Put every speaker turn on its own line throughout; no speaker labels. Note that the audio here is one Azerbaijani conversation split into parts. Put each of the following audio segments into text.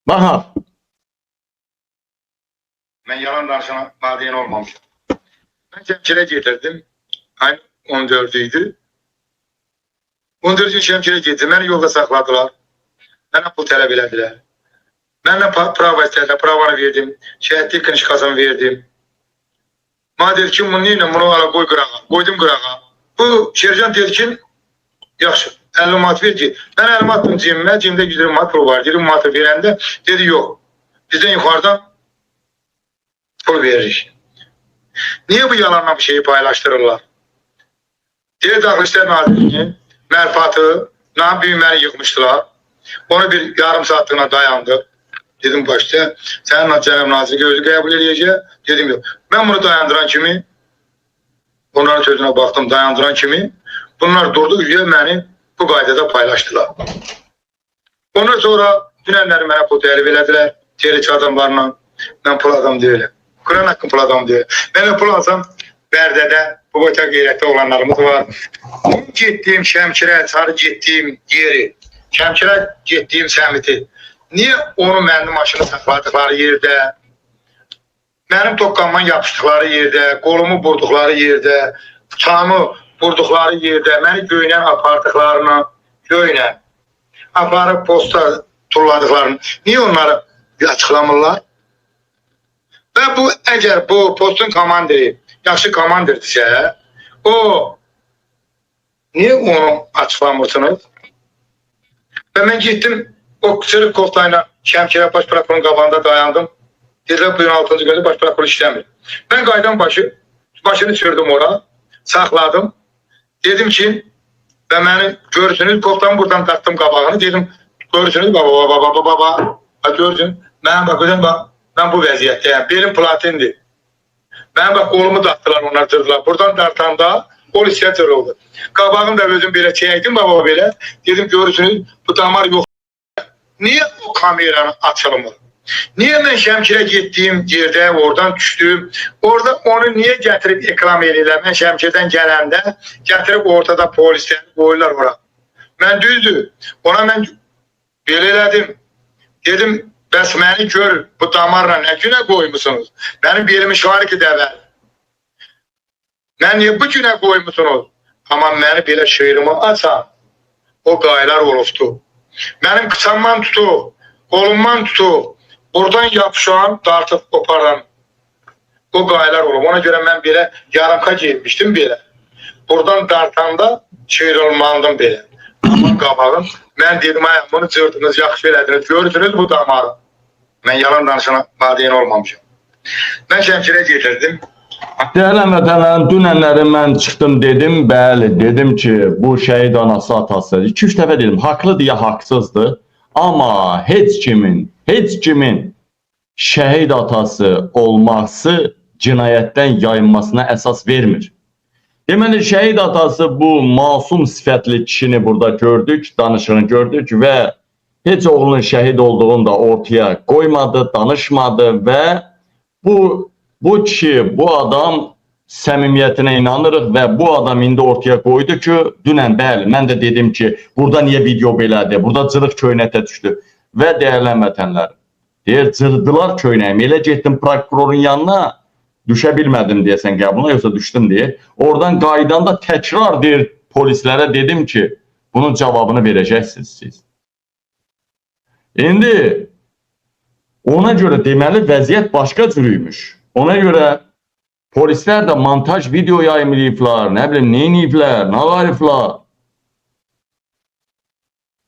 Bax,
Ben yalan danışana vadiyen olmamışım. Ben Şemkir'e getirdim. Ayın 14'üydü. 14 gün Şemkir'e getirdim. Beni yolda sakladılar. Bana pul tələb elədilər. Mənlə prava istədilər. Pravanı verdim. Şəhidlik kınışkasını verdim. Bana dedi ki, bunu neyle bunu ala koy qırağa. Koydum qırağa. Bu Şercan dedi ki, yaxşı, 50 manat ver ki. Ben 50 manatım cimime. Cimde 120 manat pul var. 20 manatı verəndə dedi yok. Bizden yukarıdan pul veririk. Niye bu yalanla bir şeyi paylaştırırlar? Diye Daxili İşlər Nazirliyinin mərfatı, büyüməni yıkmıştılar. Onu bir yarım saatlığına dayandı. Dedim başta, senin Cənab Nazir gözü qəbul edəcək. Dedim yok. Ben bunu dayandıran kimi, onların sözüne baktım, dayandıran kimi, bunlar durdu, üye beni bu qaydada paylaştılar. Ondan sonra dünənləri mənə pul təlib elədilər, teleçi adamlarla. Ben pul adam değilim. Kur'an hakkım pul adam değil. Ben pul alsam Bərdədə, bu boyta qeyrətdə olanlarımız var. Getdiyim Şəmkirə, sarı getdiyim yeri, Şəmkirə getdiyim səmiti. Niye onu mənim maşını saxladıqları yerdə, mənim tokkanman yapışdıqları yerdə, qolumu vurduqları yerdə, bıçağımı vurduqları yerdə, məni göynən apardıqlarına, göynən, aparıb posta tulladıqlarını, niye onları açıqlamırlar? Və bu, əgər bu postun komandiri, yaxşı komandirdirsə, o, niye onu açıqlamırsınız? Və mən getdim, o sırf koftayla Şəmkirə baş prokurorun qabağında dayandım. Dedilər, bugün 6-cı gözü baş prokuror işləmir. Mən qaydan başını sürdüm ora, saxladım. Dedim ki, və məni görürsünüz, koftamı buradan taktım qabağını, dedim, görürsünüz, baba, görürsünüz, mən bakacağım, ben bu vəziyyətdəyəm, benim platindir. Ben bak kolumu darttılar, onlar tırdılar. Buradan dartanda kol hissiyat oldu. Qabağım da özüm belə çəkdim, baba belə. Dedim, görürsünüz, bu damar yok. Niye o kameranı açılmır? Niye ben Şəmkirə getdiyim yerdə, oradan düşdüm? Orada onu niye getirip ekran edirlər? Ben Şəmkirdən gələndə getirip ortada polisləri qoyurlar ora. Mən düzdür, ona mən belə elədim. Dedim, bəs məni gör, bu damarla nə günə qoymusunuz? Mənim belimi şarı ki dəvər. Mən niyə bu günə qoymusunuz? Amma məni belə şeirimi açan, o qaylar olubdu. Mənim qıçamdan tutu, kolumdan tutu, buradan yapışan, dartıb qoparan, o qaylar olub. Ona görə mən belə yarımqa giymişdim belə. Buradan dartanda şeir olmalıydım belə. Aman qabağım, mən dedim, ayam, bunu cırdınız, yaxşı elədiniz, görürsünüz bu damarı. Ben yalan danışana vadiyen olmamışım. Ben Şəmkirə getirdim.
Dəyərli vətənlərim, dünənləri mən çıxdım dedim, bəli, dedim ki, bu şəhid anası, atası, 2-3 dəfə dedim, haqlıdır ya haqsızdır, amma heç kimin şəhid atası olması cinayətdən yayınmasına əsas vermir. Deməli, şəhid atası bu masum sifətli kişini burada gördük, danışığını gördük və heç oğlunun şəhid olduğunu da ortaya koymadı, danışmadı ve bu kişi, bu adam səmimiyyətinə inanırıq və bu adam indi ortaya koydu ki, dünən bəli, mən də dedim ki, burada niye video belədir, burada cırıq köynətə düşdü və dəyərli vətənlərim, deyir, cırdılar köynəyimi, elə getdim prokurorun yanına, düşə bilmədim deyəsən qəbuluna, yoxsa düşdüm deyir, oradan qaydanda təkrar deyir, polislərə dedim ki, bunun cavabını verəcəksiniz siz. İndi ona görə deməli vəziyyət başqa cürüymüş. Ona görə polislər də montaj video yayımlayıblar, nə bilim, neyniyiblər, nə qariflər.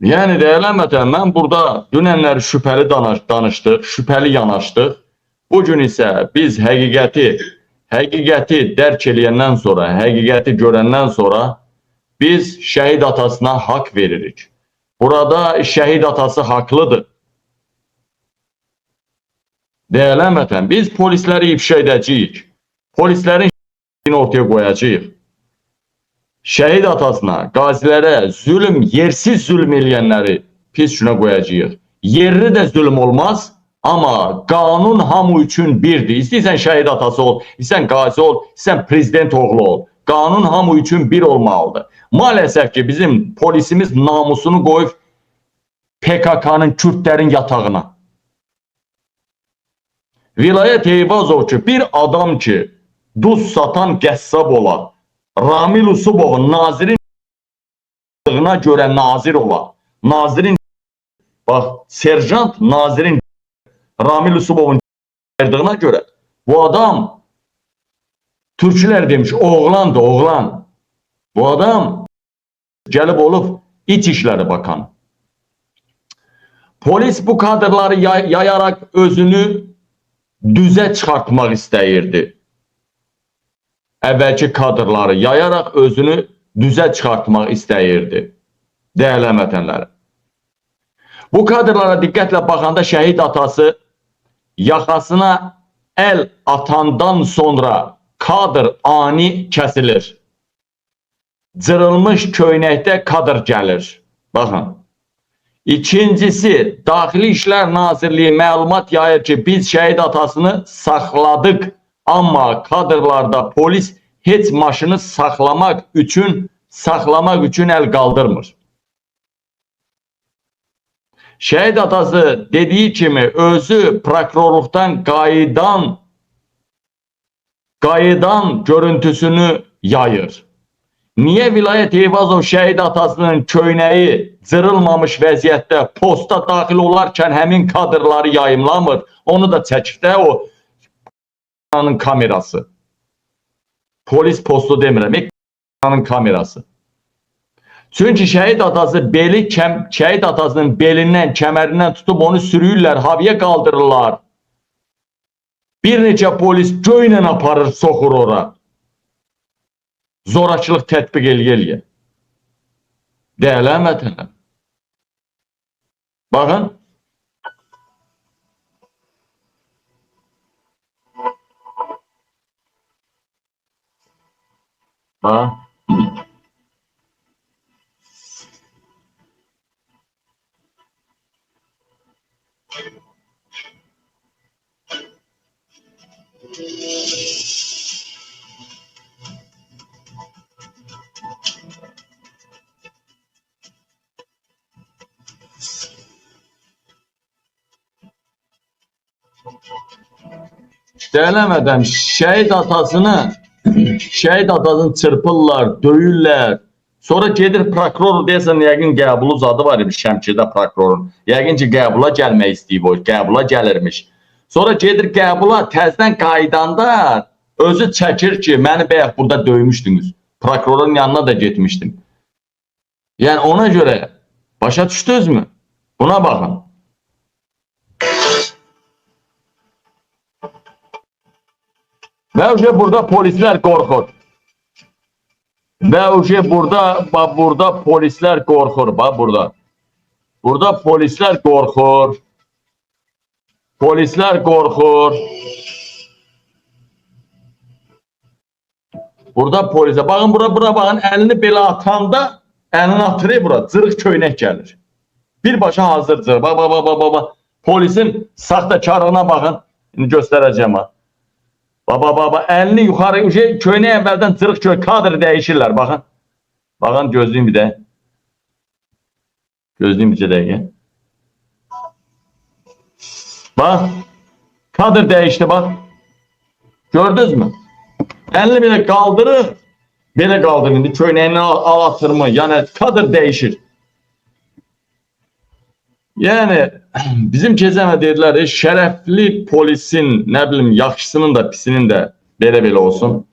Yəni, dəyərli vətən, mən burada dünənlər şübhəli danışdıq, şübhəli yanaşdıq. Bugün isə biz həqiqəti dərk eləyəndən sonra, həqiqəti görəndən sonra biz şəhid atasına haqq veririk. Burada şəhid atası haqlıdır. Dəyərli vətən, biz polisləri ifşa edəcəyik. Polislərin şəhidini ortaya qoyacağıq. Şəhid atasına, qazilərə zülm, yersiz zülm eləyənləri pis günə qoyacağıq. Yerli də zülm olmaz, amma qanun hamı üçün birdir. İstəyirsən şəhid atası ol, istəyirsən qazi ol, istəyirsən prezident oğlu ol. Qanun hamı üçün bir olmalıdır. Maalesef ki bizim polisimiz namusunu qoyub PKK'nın Kürtlərin yatağına. Vilayət Eyvazov ki, bir adam ki, duz satan qəssab ola, Ramil Usubovun nazirin görə nazir ola, nazirin, bax, serjant nazirin Ramil Usubovun verdiyine göre bu adam Türkçüler demiş oğlandı oğlan. Bu adam gelip olup İçişleri Bakanı. Polis bu kadrları yayarak özünü düze çıkartmak istəyirdi. Əvvəlki kadrları yayarak özünü düze çıkartmak istəyirdi. Değerli vətənləri. Bu kadrlara diqqətlə baxanda şəhid atası yaxasına el atandan sonra kadr ani kesilir. Cırılmış köynəkdə kadr gəlir. Baxın. İkincisi, Daxili İşlər Nazirliyi məlumat yayır ki, biz şəhid atasını saxladıq. Amma kadrlarda polis heç maşını saxlamaq üçün el qaldırmır. Şəhid atası dediği kimi özü prokurorluqdan qayıdan görüntüsünü yayır. Niye Vilayət Eyvazov şəhid atasının köynəyi cırılmamış vəziyyətdə posta daxil olarkən həmin kadrları yayımlamır? Onu da çəkir də o kamerası. Polis postu demirəm, kamerası. Çünkü şəhid atası şəhid atasının belindən, kəmərindən tutub onu sürüyürlər, havaya qaldırırlar. Bir neçə polis göylə aparır, soxur ora. Zorakılıq tətbiq eləyə. Değerli vətənlər. Baxın. Bax. Değerlemeden şehit atasını çırpırlar, döyürlər. Sonra gedir prokuror deyəsən, yəqin qəbulu zadı var imiş Şəmkirdə prokurorun. Yəqin ki, qəbula gəlmək istəyib o, qəbula gəlirmiş. Sonra gedir qəbula təzdən qaydanda özü çəkir ki, məni bəyək burada döymüşdünüz. Prokurorun yanına da getmişdim. Yəni ona göre başa düşdünüz mü? Buna baxın. Ve burada polisler korkur. Ve burada polisler korkur. Bak burada. Burada polisler korkur. Polisler korkur. Burada polise. Bakın bura bakın. Elini belə atanda elini atırıyor bura. Zırıq köynək gəlir. Birbaşa hazırdır. Bak. Polisin saxtakarlığına bakın. Şimdi göstereceğim ha. Baba elini yukarı köynə əvvəldən cırıq kadr dəyişirlər baxın. Baxın gözlüyüm bir də. Gözlüyüm bir dəqiqə. Bax. Kadr dəyişdi bax. Gördünüz mü? Elini belə qaldırır. Belə qaldırır indi köynəyini atırmı? Yəni kadr dəyişir. Yani bizim Keçəmə dedilər, şərəfli polisin, nə bilim, yaxşısının da, pisinin də belə olsun.